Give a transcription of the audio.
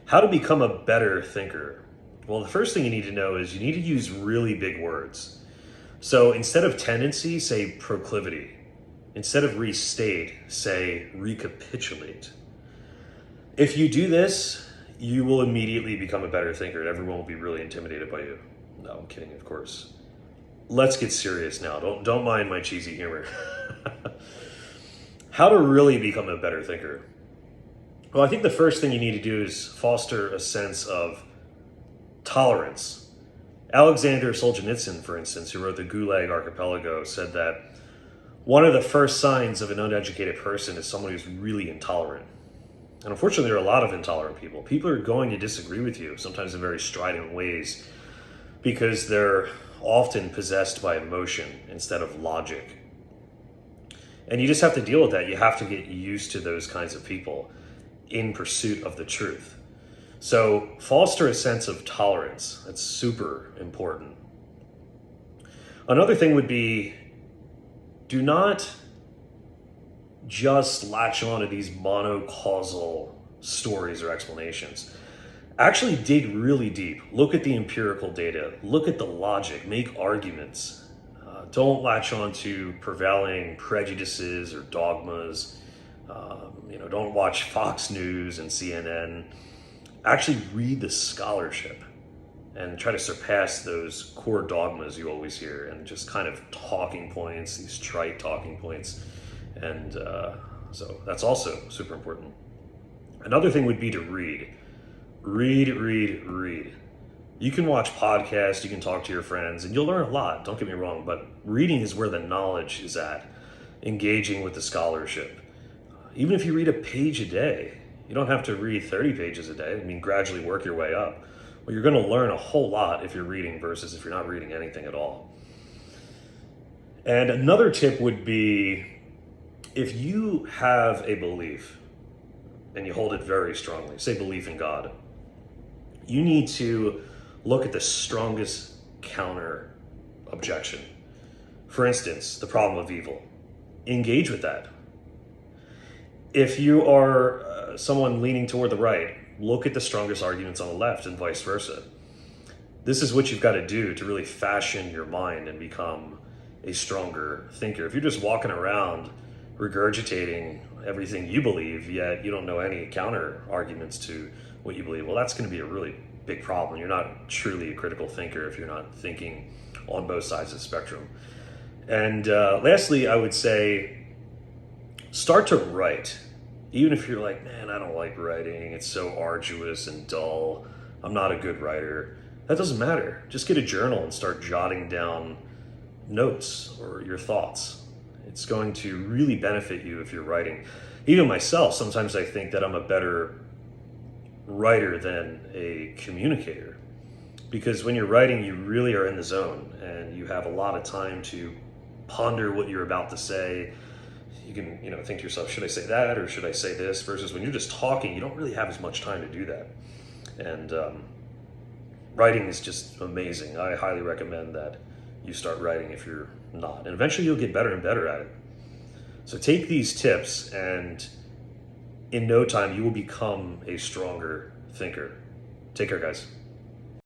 How to become a better thinker? Well, the first thing you need to know is you need to use really big words. So instead of tendency, say proclivity. Instead of restate, say recapitulate. If you do this, you will immediately become a better thinker and everyone will be really intimidated by you. No, I'm kidding, of course. Let's get serious now. Don't mind my cheesy humor. How to really become a better thinker? Well, I think the first thing you need to do is foster a sense of tolerance. Alexander Solzhenitsyn, for instance, who wrote the Gulag Archipelago, said that one of the first signs of an uneducated person is someone who's really intolerant. And unfortunately, there are a lot of intolerant people. People are going to disagree with you, sometimes in very strident ways, because they're often possessed by emotion instead of logic. And you just have to deal with that. You have to get used to those kinds of people in pursuit of the truth. So foster a sense of tolerance. That's super important. Another thing would be, do not just latch on to these monocausal stories or explanations. Actually dig really deep. Look at the empirical data. Look at the logic. Make arguments. Don't latch on to prevailing prejudices or dogmas. Don't watch Fox News and CNN. Actually read the scholarship and try to surpass those core dogmas you always hear and just kind of talking points, these trite talking points. And so that's also super important. Another thing would be to read. Read. You can watch podcasts, you can talk to your friends, and you'll learn a lot, don't get me wrong, but reading is where the knowledge is at, engaging with the scholarship. Even if you read a page a day, you don't have to read 30 pages a day. I mean, gradually work your way up. Well, you're going to learn a whole lot if you're reading versus if you're not reading anything at all. And another tip would be, if you have a belief and you hold it very strongly, say belief in God, you need to look at the strongest counter objection. For instance, the problem of evil. Engage with that. If you are someone leaning toward the right, look at the strongest arguments on the left and vice versa. This is what you've got to do to really fashion your mind and become a stronger thinker. If you're just walking around regurgitating everything you believe, yet you don't know any counter arguments to what you believe, well, that's going to be a really big problem. You're not truly a critical thinker if you're not thinking on both sides of the spectrum. And lastly, I would say, start to write. Even if you're like, man, I don't like writing, it's so arduous and dull, I'm not a good writer. That doesn't matter. Just get a journal and start jotting down notes or your thoughts. It's going to really benefit you if you're writing. Even myself, sometimes I think that I'm a better writer than a communicator, because when you're writing, you really are in the zone and you have a lot of time to ponder what you're about to say. You can, think to yourself, should I say that or should I say this? Versus when you're just talking, you don't really have as much time to do that. And writing is just amazing. I highly recommend that you start writing if you're not. And eventually you'll get better and better at it. So take these tips and in no time you will become a stronger thinker. Take care, guys.